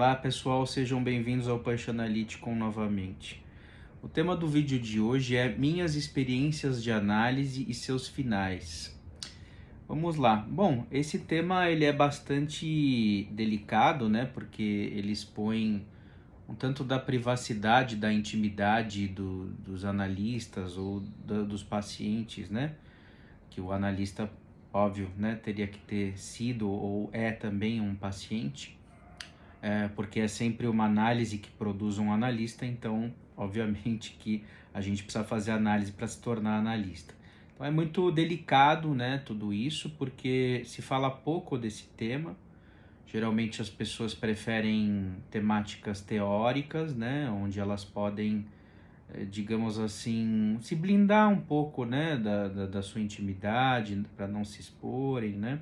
Olá pessoal, sejam bem-vindos ao Punch Analytical novamente. O tema do vídeo de hoje é minhas experiências de análise e seus finais. Vamos lá. Bom, esse tema ele é bastante delicado, né? Porque ele expõe um tanto da privacidade, da intimidade dos analistas ou dos pacientes, né? Que o analista, óbvio, né, teria que ter sido ou é também um paciente. Porque é sempre uma análise que produz um analista, então, obviamente que a gente precisa fazer análise para se tornar analista. Então é muito delicado, né, tudo isso, porque se fala pouco desse tema. Geralmente as pessoas preferem temáticas teóricas, né, onde elas podem, digamos assim, se blindar um pouco, né, da sua intimidade, para não se exporem, né.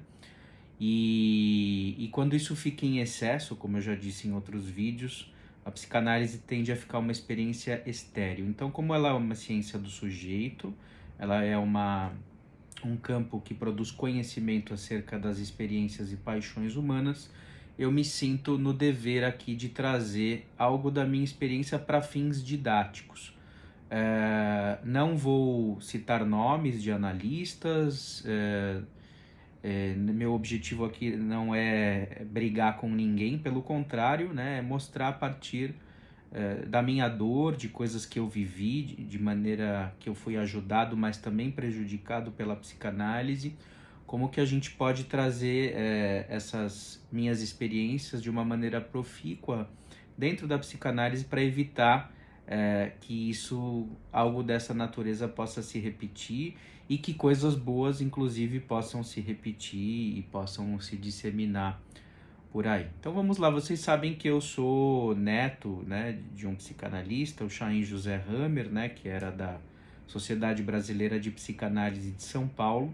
E quando isso fica em excesso, como eu já disse em outros vídeos, a psicanálise tende a ficar uma experiência estéril. Então, como ela é uma ciência do sujeito, ela é um campo que produz conhecimento acerca das experiências e paixões humanas, eu me sinto no dever aqui de trazer algo da minha experiência para fins didáticos. Não vou citar nomes de analistas. Meu objetivo aqui não é brigar com ninguém, pelo contrário, né, é mostrar a partir da minha dor, de coisas que eu vivi, de maneira que eu fui ajudado, mas também prejudicado pela psicanálise, como que a gente pode trazer essas minhas experiências de uma maneira profícua dentro da psicanálise para evitar que algo dessa natureza possa se repetir e que coisas boas, inclusive, possam se repetir e possam se disseminar por aí. Então vamos lá, vocês sabem que eu sou neto, né, de um psicanalista, o Chaim José Hammer, né, que era da Sociedade Brasileira de Psicanálise de São Paulo.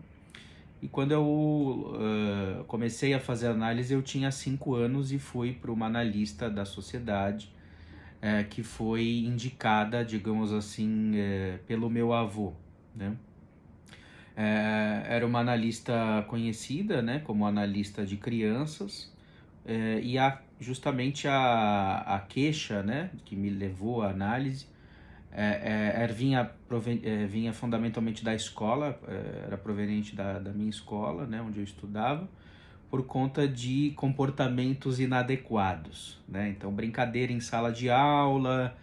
E quando eu comecei a fazer análise, eu tinha 5 anos e fui para uma analista da sociedade, que foi indicada, digamos assim, pelo meu avô, né? Era uma analista conhecida, né, como analista de crianças, e justamente a queixa, né, que me levou à análise vinha fundamentalmente da escola, era proveniente da minha escola, né, onde eu estudava, por conta de comportamentos inadequados, né? Então, brincadeira em sala de aula,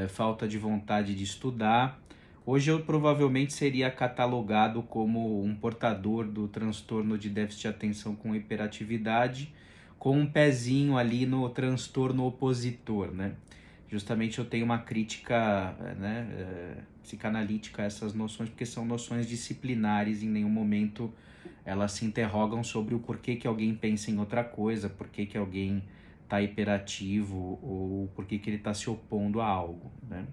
falta de vontade de estudar. Hoje eu provavelmente seria catalogado como um portador do transtorno de déficit de atenção com hiperatividade, com um pezinho ali no transtorno opositor, né? Justamente eu tenho uma crítica, né, psicanalítica a essas noções, porque são noções disciplinares, em nenhum momento elas se interrogam sobre o porquê que alguém pensa em outra coisa, porquê que alguém está hiperativo ou porquê que ele está se opondo a algo, né?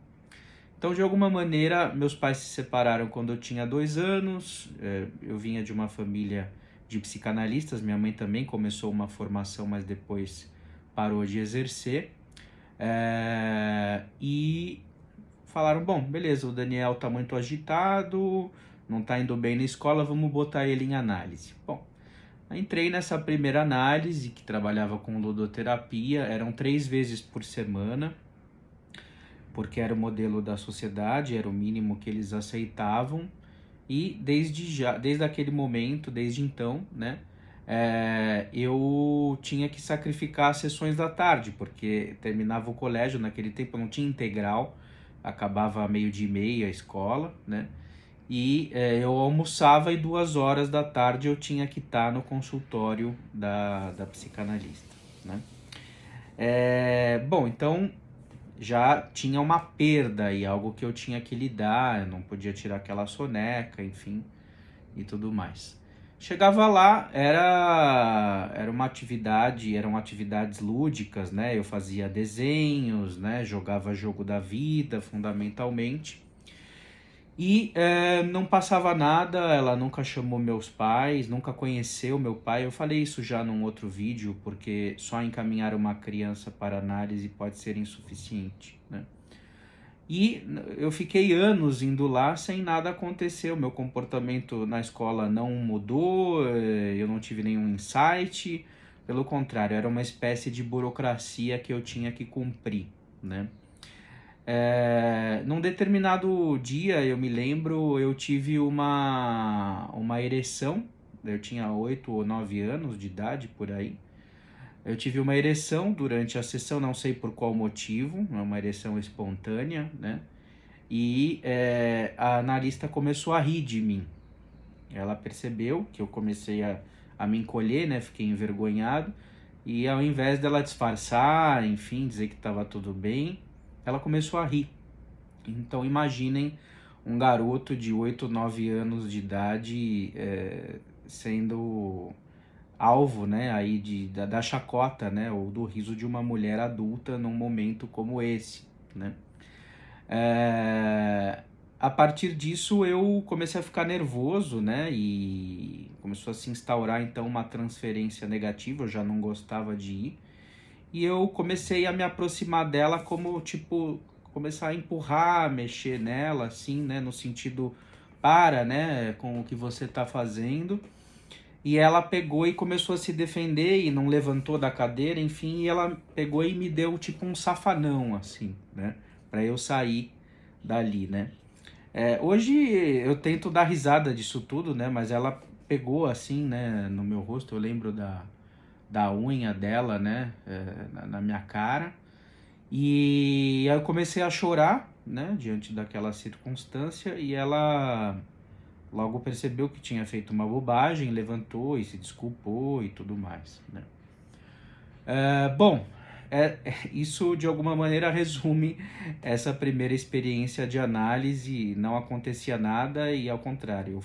Então, de alguma maneira, meus pais se separaram quando eu tinha 2 anos, eu vinha de uma família de psicanalistas, minha mãe também começou uma formação, mas depois parou de exercer, e falaram, bom, beleza, o Daniel tá muito agitado, não tá indo bem na escola, vamos botar ele em análise. Bom, entrei nessa primeira análise, que trabalhava com ludoterapia, eram 3 vezes por semana, porque era o modelo da sociedade, era o mínimo que eles aceitavam, e desde aquele momento, desde então, né, eu tinha que sacrificar as sessões da tarde, porque terminava o colégio, naquele tempo não tinha integral, acabava 12:30 a escola, né, e eu almoçava e 2 horas da tarde eu tinha que estar no consultório da psicanalista, né. Bom, então já tinha uma perda e algo que eu tinha que lidar, eu não podia tirar aquela soneca, enfim, e tudo mais. Chegava lá, eram atividades lúdicas, né? Eu fazia desenhos, né? Jogava jogo da vida, fundamentalmente. E não passava nada, ela nunca chamou meus pais, nunca conheceu meu pai. Eu falei isso já num outro vídeo, porque só encaminhar uma criança para análise pode ser insuficiente, né? E eu fiquei anos indo lá sem nada acontecer, o meu comportamento na escola não mudou, eu não tive nenhum insight, Pelo contrário, era uma espécie de burocracia que eu tinha que cumprir, né? Num determinado dia, eu me lembro, eu tive uma ereção. Eu tinha 8 ou 9 anos de idade, por aí. Eu tive uma ereção durante a sessão, não sei por qual motivo, é uma ereção espontânea, né? E a analista começou a rir de mim. Ela percebeu que eu comecei a me encolher, né? Fiquei envergonhado. E ao invés dela disfarçar, enfim, dizer que estava tudo bem, ela começou a rir. Então imaginem um garoto de 8, 9 anos de idade sendo alvo, né, aí da chacota, né, ou do riso de uma mulher adulta num momento como esse, né. É, a partir disso eu comecei a ficar nervoso, né, e começou a se instaurar então uma transferência negativa, eu já não gostava de ir, e eu comecei a me aproximar dela como, tipo, começar a empurrar, mexer nela, assim, né, no sentido, para, né, com o que você tá fazendo. E ela pegou e começou a se defender e não levantou da cadeira, enfim, e ela pegou e me deu tipo um safanão, assim, né? Pra eu sair dali, né? Hoje eu tento dar risada disso tudo, né? Mas ela pegou assim, né, no meu rosto, eu lembro da unha dela, né, na minha cara. E aí eu comecei a chorar, né, diante daquela circunstância, e ela logo percebeu que tinha feito uma bobagem, levantou e se desculpou e tudo mais, né? Bom, isso de alguma maneira resume essa primeira experiência de análise. Não acontecia nada e ao contrário,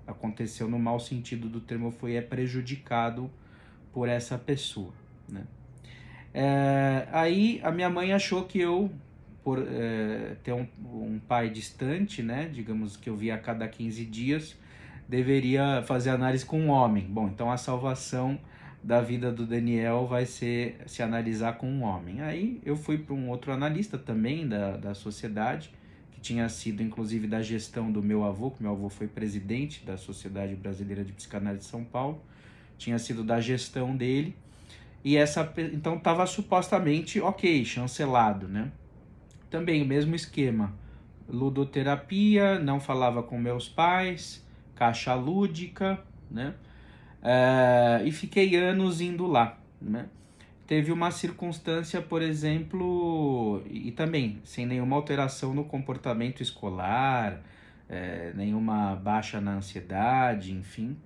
aconteceu no mau sentido do termo, eu fui prejudicado por essa pessoa, né? Aí a minha mãe achou que eu, por ter um pai distante, né, digamos que eu via a cada 15 dias, deveria fazer análise com um homem. Bom, então a salvação da vida do Daniel vai ser se analisar com um homem. Aí eu fui para um outro analista também da sociedade, que tinha sido inclusive da gestão do meu avô, que meu avô foi presidente da Sociedade Brasileira de Psicanálise de São Paulo, tinha sido da gestão dele. E então estava supostamente ok, chancelado, né? Também o mesmo esquema, ludoterapia, não falava com meus pais, caixa lúdica, né? E fiquei anos indo lá, né? Teve uma circunstância, por exemplo, e também sem nenhuma alteração no comportamento escolar, nenhuma baixa na ansiedade, enfim,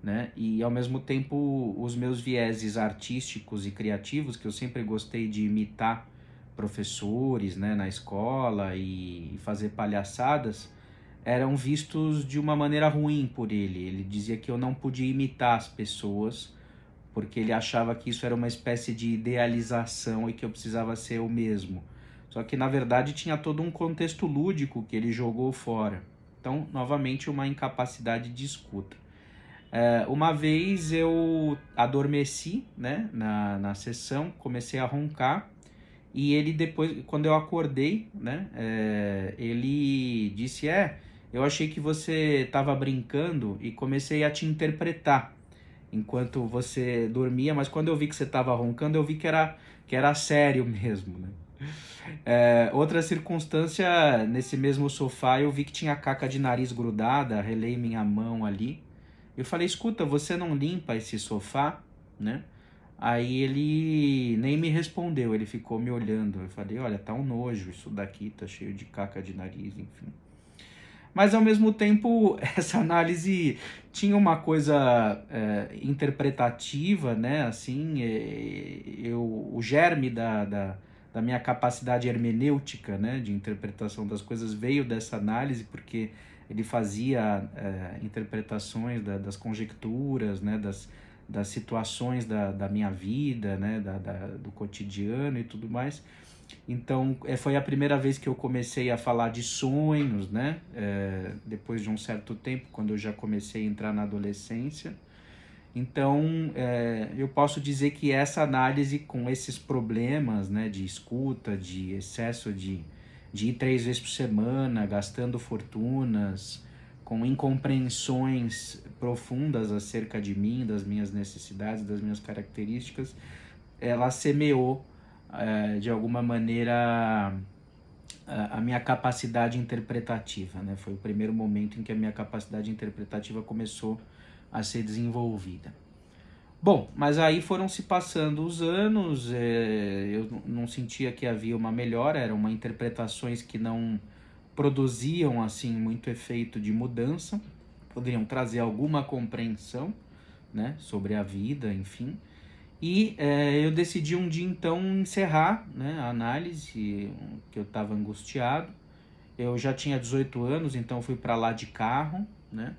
né? E ao mesmo tempo os meus vieses artísticos e criativos, que eu sempre gostei de imitar professores, né, na escola e fazer palhaçadas, eram vistos de uma maneira ruim por ele. Ele dizia que eu não podia imitar as pessoas, porque ele achava que isso era uma espécie de idealização e que eu precisava ser o mesmo. Só que na verdade tinha todo um contexto lúdico que ele jogou fora. Então, novamente, uma incapacidade de escuta. Uma vez eu adormeci, né, na sessão, comecei a roncar, e ele depois, quando eu acordei, né, ele disse, eu achei que você estava brincando e comecei a te interpretar enquanto você dormia, mas quando eu vi que você estava roncando, eu vi que era sério mesmo, né? Outra circunstância, nesse mesmo sofá, eu vi que tinha caca de nariz grudada, relei minha mão ali. Eu falei, escuta, você não limpa esse sofá, né? Aí ele nem me respondeu, ele ficou me olhando. Eu falei, olha, tá um nojo isso daqui, tá cheio de caca de nariz, enfim. Mas ao mesmo tempo, essa análise tinha uma coisa interpretativa, né? Assim, o germe da minha capacidade hermenêutica, né? De interpretação das coisas veio dessa análise, porque ele fazia interpretações das conjecturas, né? Das situações da minha vida, né? Do cotidiano e tudo mais. Então, foi a primeira vez que eu comecei a falar de sonhos, né? Depois de um certo tempo, quando eu já comecei a entrar na adolescência. Então, eu posso dizer que essa análise com esses problemas, né, de escuta, de excesso de ir 3 vezes por semana, gastando fortunas, com incompreensões profundas acerca de mim, das minhas necessidades, das minhas características, ela semeou, de alguma maneira, a minha capacidade interpretativa, né? Foi o primeiro momento em que a minha capacidade interpretativa começou a ser desenvolvida. Bom, mas aí foram se passando os anos, eu não sentia que havia uma melhora, eram interpretações que não produziam assim muito efeito de mudança, poderiam trazer alguma compreensão, né, sobre a vida, enfim. E eu decidi um dia então encerrar, né, a análise, que eu estava angustiado. Eu já tinha 18 anos, então fui para lá de carro, né?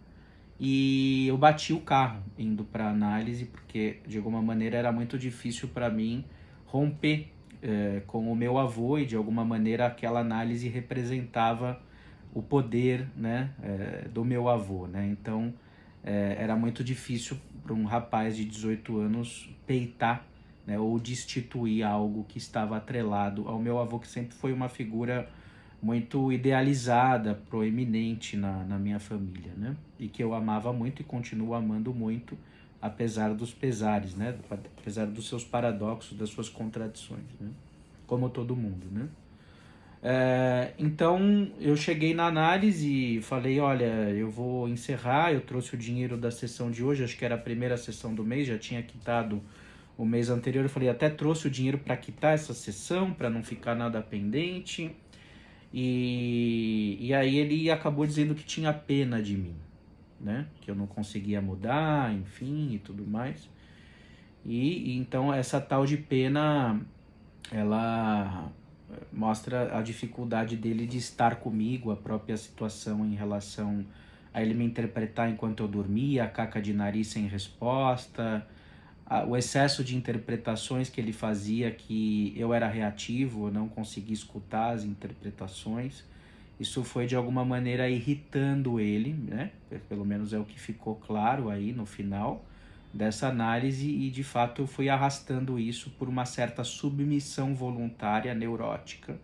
E eu bati o carro indo para análise, porque de alguma maneira era muito difícil para mim romper com o meu avô, e de alguma maneira aquela análise representava o poder, né, do meu avô, né? Então era muito difícil para um rapaz de 18 anos peitar, né, ou destituir algo que estava atrelado ao meu avô, que sempre foi uma figura muito idealizada, proeminente na minha família, né? E que eu amava muito e continuo amando muito, apesar dos pesares, né? Apesar dos seus paradoxos, das suas contradições, né? Como todo mundo, né? Então eu cheguei na análise e falei, olha, eu vou encerrar, eu trouxe o dinheiro da sessão de hoje, acho que era a primeira sessão do mês, já tinha quitado o mês anterior, eu falei, até trouxe o dinheiro para quitar essa sessão, para não ficar nada pendente. E aí ele acabou dizendo que tinha pena de mim, né? Que eu não conseguia mudar, enfim, e tudo mais. E então essa tal de pena, ela mostra a dificuldade dele de estar comigo, a própria situação em relação a ele me interpretar enquanto eu dormia, a caca de nariz sem resposta, o excesso de interpretações que ele fazia, que eu era reativo, eu não conseguia escutar as interpretações. Isso foi de alguma maneira irritando ele, né? Pelo menos é o que ficou claro aí no final dessa análise, e de fato eu fui arrastando isso por uma certa submissão voluntária neurótica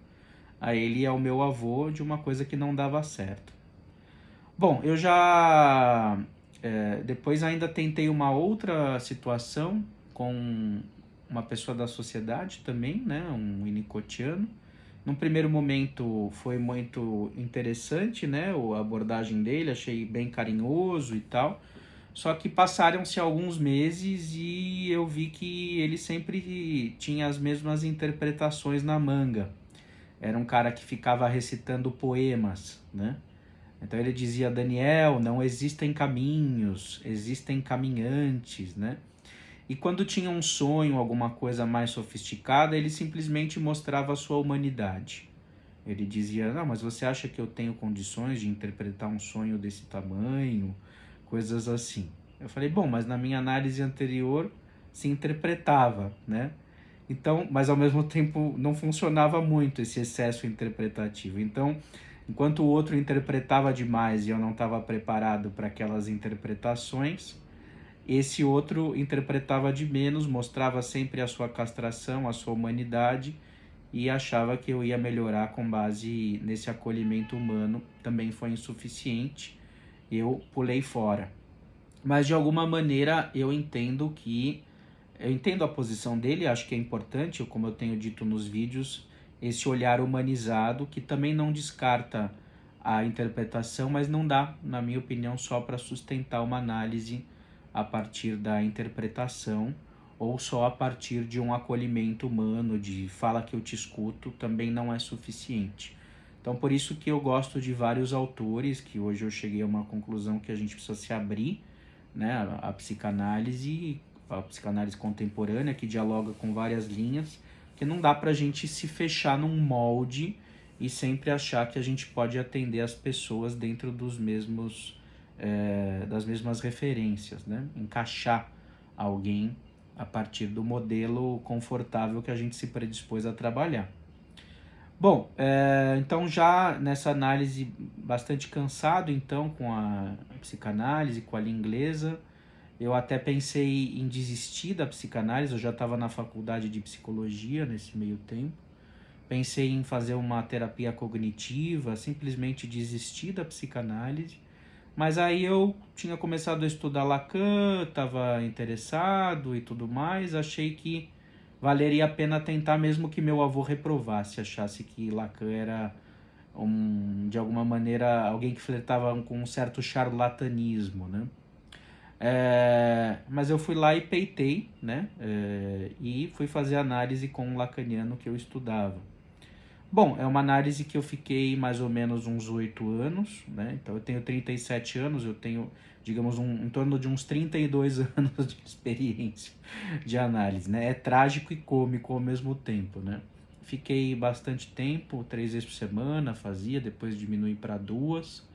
a ele e ao meu avô, de uma coisa que não dava certo. Bom, eu já depois ainda tentei uma outra situação com uma pessoa da sociedade também, né, um winnicottiano. Num primeiro momento foi muito interessante, né, a abordagem dele, achei bem carinhoso e tal. Só que passaram-se alguns meses e eu vi que ele sempre tinha as mesmas interpretações na manga. Era um cara que ficava recitando poemas, né? Então ele dizia, Daniel, não existem caminhos, existem caminhantes, né? E quando tinha um sonho, alguma coisa mais sofisticada, ele simplesmente mostrava a sua humanidade. Ele dizia, não, mas você acha que eu tenho condições de interpretar um sonho desse tamanho? Coisas assim. Eu falei, bom, mas na minha análise anterior se interpretava, né? Então, mas ao mesmo tempo não funcionava muito esse excesso interpretativo. Então, enquanto o outro interpretava demais e eu não estava preparado para aquelas interpretações, esse outro interpretava de menos, mostrava sempre a sua castração, a sua humanidade, e achava que eu ia melhorar com base nesse acolhimento humano. Também foi insuficiente, eu pulei fora. Mas de alguma maneira eu entendo a posição dele, acho que é importante, como eu tenho dito nos vídeos, esse olhar humanizado que também não descarta a interpretação, mas não dá, na minha opinião, só para sustentar uma análise a partir da interpretação, ou só a partir de um acolhimento humano, de fala que eu te escuto, também não é suficiente. Então, por isso que eu gosto de vários autores, que hoje eu cheguei a uma conclusão que a gente precisa se abrir, né, a psicanálise contemporânea, que dialoga com várias linhas, que não dá para a gente se fechar num molde e sempre achar que a gente pode atender as pessoas dentro dos mesmos das mesmas referências, né? Encaixar alguém a partir do modelo confortável que a gente se predispôs a trabalhar. Bom, então já nessa análise bastante cansado então com a psicanálise, com a língua inglesa, eu até pensei em desistir da psicanálise, eu já estava na faculdade de psicologia nesse meio tempo. Pensei em fazer uma terapia cognitiva, simplesmente desistir da psicanálise, Mas aí eu tinha começado a estudar Lacan, estava interessado e tudo mais, achei que valeria a pena tentar mesmo que meu avô reprovasse, achasse que Lacan era de alguma maneira alguém que flertava com um certo charlatanismo, né? Mas eu fui lá e peitei, né? E fui fazer análise com o lacaniano que eu estudava. Bom, é uma análise que eu fiquei mais ou menos uns 8 anos, né? Então eu tenho 37 anos, eu tenho, digamos, em torno de uns 32 anos de experiência de análise, né? É trágico e cômico ao mesmo tempo, né? Fiquei bastante tempo, 3 vezes por semana fazia, depois diminui para 2.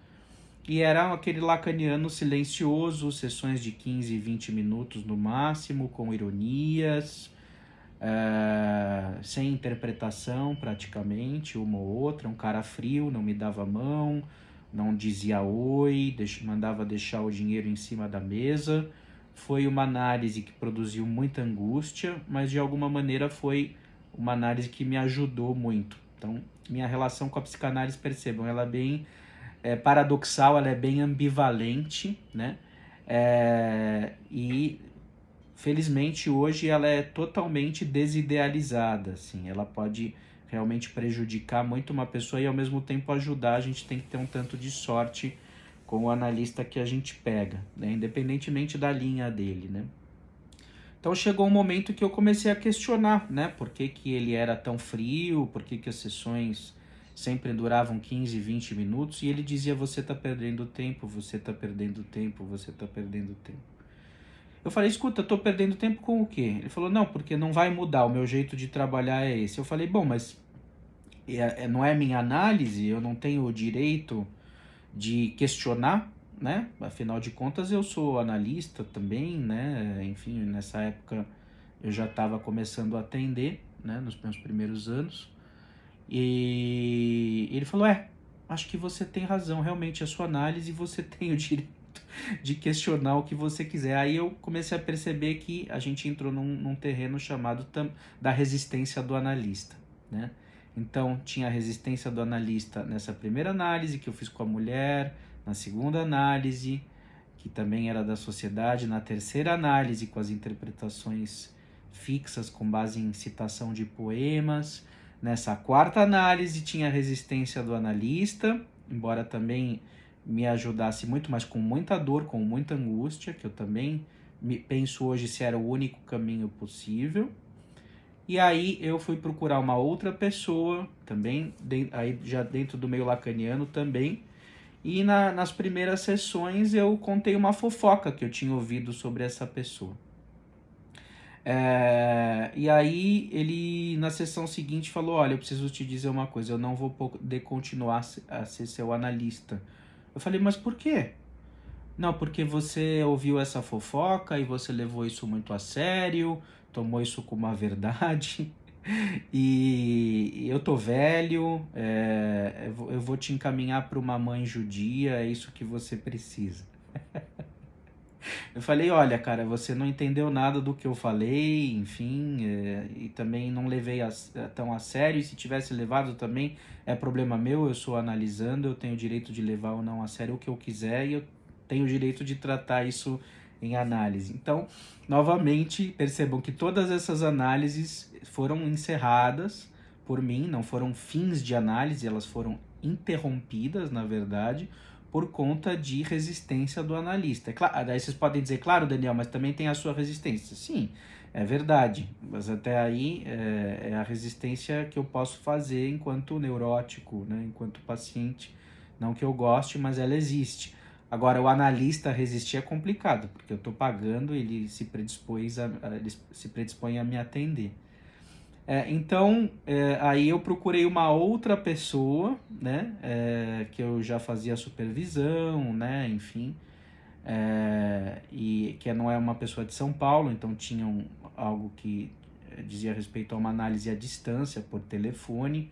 E era aquele lacaniano silencioso, sessões de 15, 20 minutos no máximo, com ironias, sem interpretação praticamente, uma ou outra, um cara frio, não me dava a mão, não dizia oi, mandava deixar o dinheiro em cima da mesa. Foi uma análise que produziu muita angústia, mas de alguma maneira foi uma análise que me ajudou muito. Então, minha relação com a psicanálise, percebam, ela é bem paradoxal, ela é bem ambivalente, né? E felizmente hoje ela é totalmente desidealizada, assim, ela pode realmente prejudicar muito uma pessoa e ao mesmo tempo ajudar. A gente tem que ter um tanto de sorte com o analista que a gente pega, né? Independentemente da linha dele, né? Então chegou um momento que eu comecei a questionar, né? Por que que ele era tão frio, por que que as sessões sempre duravam 15, 20 minutos, e ele dizia: você tá perdendo tempo, você tá perdendo tempo, você tá perdendo tempo. Eu falei: escuta, eu tô perdendo tempo com o quê? Ele falou: não, porque não vai mudar, o meu jeito de trabalhar é esse. Eu falei: bom, mas não é minha análise, eu não tenho o direito de questionar, né? Afinal de contas, eu sou analista também, né? Enfim, nessa época eu já estava começando a atender, né? Nos meus primeiros anos. E ele falou: acho que você tem razão, realmente a sua análise, você tem o direito de questionar o que você quiser. Aí eu comecei a perceber que a gente entrou num terreno chamado da resistência do analista, né? Então tinha a resistência do analista nessa primeira análise que eu fiz com a mulher, na segunda análise, que também era da sociedade, na terceira análise com as interpretações fixas com base em citação de poemas. Nessa quarta análise tinha a resistência do analista, embora também me ajudasse muito, mas com muita dor, com muita angústia, que eu também penso hoje se era o único caminho possível. E aí eu fui procurar uma outra pessoa, também, aí já dentro do meio lacaniano também, e nas primeiras sessões eu contei uma fofoca que eu tinha ouvido sobre essa pessoa. E aí ele, na sessão seguinte, falou: olha, eu preciso te dizer uma coisa, eu não vou poder continuar a ser seu analista. Eu falei: mas por quê? Não, porque você ouviu essa fofoca e você levou isso muito a sério, tomou isso como uma verdade. E eu tô velho, eu vou te encaminhar para uma mãe judia, é isso que você precisa. Eu falei: olha, cara, você não entendeu nada do que eu falei, enfim, e também não levei tão a sério, e se tivesse levado também é problema meu, eu sou analisando, eu tenho o direito de levar ou não a sério o que eu quiser, e eu tenho o direito de tratar isso em análise. Então, novamente, percebam que todas essas análises foram encerradas por mim, não foram fins de análise, elas foram interrompidas, na verdade, por conta de resistência do analista. Claro, daí vocês podem dizer: claro, Daniel, mas também tem a sua resistência. Sim, é verdade, mas até aí é a resistência que eu posso fazer enquanto neurótico, né, enquanto paciente. Não que eu goste, mas ela existe. Agora, o analista resistir é complicado, porque eu estou pagando, ele se predispõe a me atender. Então, aí eu procurei uma outra pessoa, né, que eu já fazia supervisão, né, enfim, e que não é uma pessoa de São Paulo, então tinha algo que dizia respeito a uma análise à distância por telefone,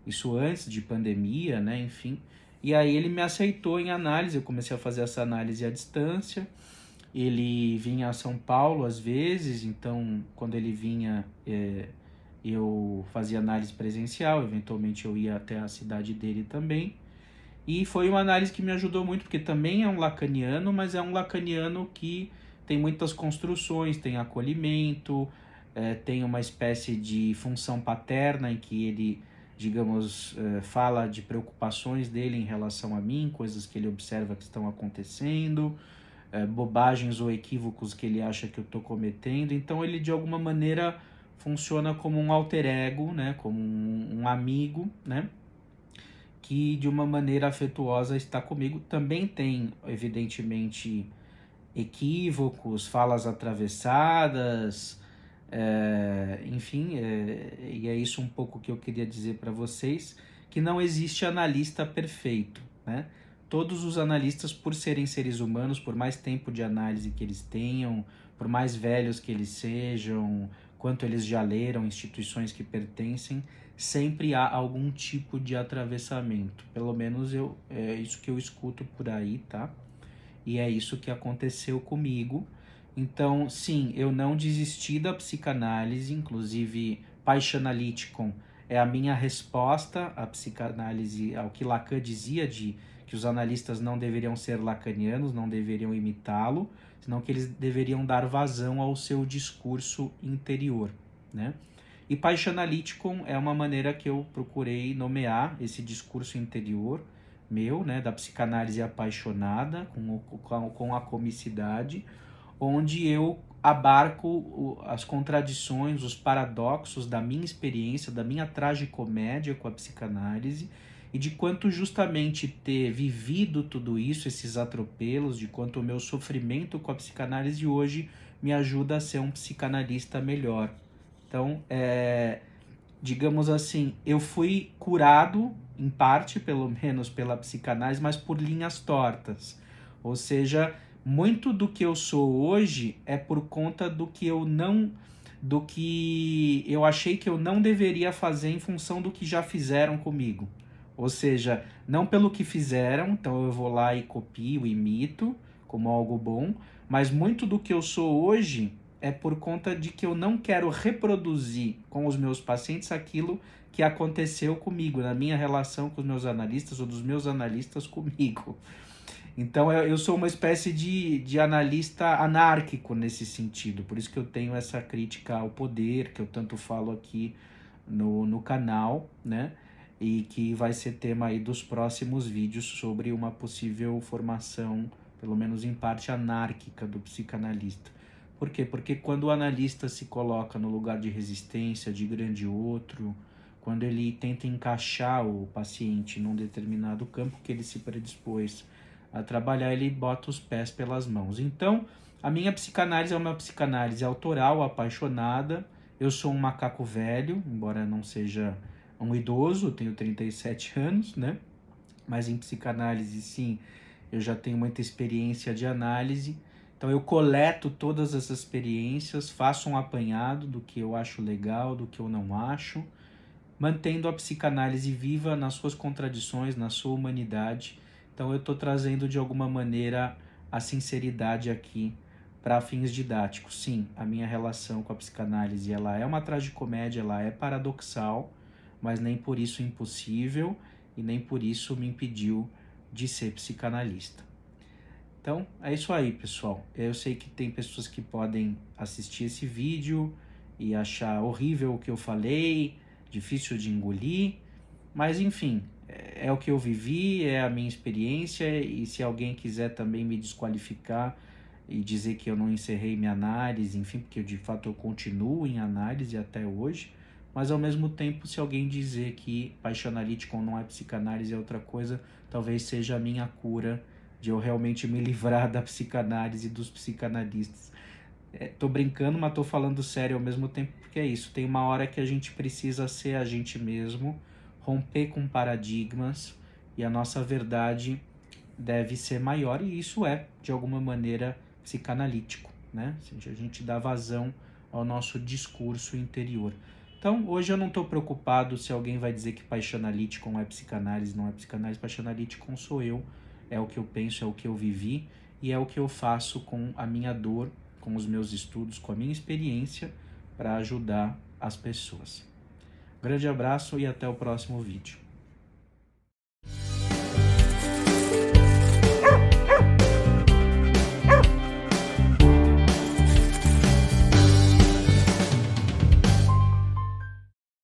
isso antes de pandemia, né, enfim. E aí ele me aceitou em análise, eu comecei a fazer essa análise à distância. Ele vinha a São Paulo às vezes, então quando ele vinha, eu fazia análise presencial, eventualmente eu ia até a cidade dele também. E foi uma análise que me ajudou muito, porque também é um lacaniano, mas é um lacaniano que tem muitas construções, tem acolhimento, tem uma espécie de função paterna em que ele, digamos, fala de preocupações dele em relação a mim, coisas que ele observa que estão acontecendo, bobagens ou equívocos que ele acha que eu estou cometendo. Então ele de alguma maneira funciona como um alter ego, né? Como um amigo, né? Que de uma maneira afetuosa está comigo. Também tem, evidentemente, equívocos, falas atravessadas, enfim, e é isso um pouco que eu queria dizer para vocês, que não existe analista perfeito, né? Todos os analistas, por serem seres humanos, por mais tempo de análise que eles tenham, por mais velhos que eles sejam, quanto eles já leram, instituições que pertencem, sempre há algum tipo de atravessamento. Pelo menos é isso que eu escuto por aí, tá? E é isso que aconteceu comigo. Então, sim, eu não desisti da psicanálise, inclusive Paixanalyticon é a minha resposta à psicanálise, ao que Lacan dizia de que os analistas não deveriam ser lacanianos, não deveriam imitá-lo, senão que eles deveriam dar vazão ao seu discurso interior, né? E Paixanalyticon é uma maneira que eu procurei nomear esse discurso interior meu, né, da psicanálise apaixonada, com a comicidade, onde eu abarco as contradições, os paradoxos da minha experiência, da minha tragicomédia com a psicanálise, e de quanto justamente ter vivido tudo isso, esses atropelos, de quanto o meu sofrimento com a psicanálise hoje me ajuda a ser um psicanalista melhor. Então, digamos assim, eu fui curado, em parte, pelo menos pela psicanálise, mas por linhas tortas. Ou seja, muito do que eu sou hoje é por conta do que eu achei que eu não deveria fazer em função do que já fizeram comigo. Ou seja, não pelo que fizeram, então eu vou lá e copio, imito como algo bom, mas muito do que eu sou hoje é por conta de que eu não quero reproduzir com os meus pacientes aquilo que aconteceu comigo, na minha relação com os meus analistas ou dos meus analistas comigo. Então eu sou uma espécie de analista anárquico nesse sentido, por isso que eu tenho essa crítica ao poder, que eu tanto falo aqui no canal, né? E que vai ser tema aí dos próximos vídeos sobre uma possível formação, pelo menos em parte, anárquica do psicanalista. Por quê? Porque quando o analista se coloca no lugar de resistência, de grande outro, quando ele tenta encaixar o paciente num determinado campo que ele se predispôs a trabalhar, ele bota os pés pelas mãos. Então, a minha psicanálise é uma psicanálise autoral, apaixonada. Eu sou um macaco velho, embora não seja um idoso, eu tenho 37 anos, né? Mas em psicanálise, sim, eu já tenho muita experiência de análise. Então eu coleto todas essas experiências, faço um apanhado do que eu acho legal, do que eu não acho, mantendo a psicanálise viva nas suas contradições, na sua humanidade. Então eu estou trazendo de alguma maneira a sinceridade aqui para fins didáticos. Sim, a minha relação com a psicanálise ela é uma tragicomédia, ela é paradoxal, mas nem por isso impossível e nem por isso me impediu de ser psicanalista. Então, é isso aí, pessoal. Eu sei que tem pessoas que podem assistir esse vídeo e achar horrível o que eu falei, difícil de engolir, mas enfim, é o que eu vivi, é a minha experiência, e se alguém quiser também me desqualificar e dizer que eu não encerrei minha análise, enfim, porque de fato eu continuo em análise até hoje, mas ao mesmo tempo, se alguém dizer que Paixanalyticon não é psicanálise, é outra coisa, talvez seja a minha cura de eu realmente me livrar da psicanálise e dos psicanalistas. Tô brincando, mas tô falando sério ao mesmo tempo, porque é isso, tem uma hora que a gente precisa ser a gente mesmo, romper com paradigmas, e a nossa verdade deve ser maior, e isso é, de alguma maneira, psicanalítico, né? Ou seja, a gente dá vazão ao nosso discurso interior. Então, hoje eu não estou preocupado se alguém vai dizer que Paixanalyticon é psicanálise, não é psicanálise. Paixanalyticon sou eu, é o que eu penso, é o que eu vivi, e é o que eu faço com a minha dor, com os meus estudos, com a minha experiência, para ajudar as pessoas. Grande abraço e até o próximo vídeo.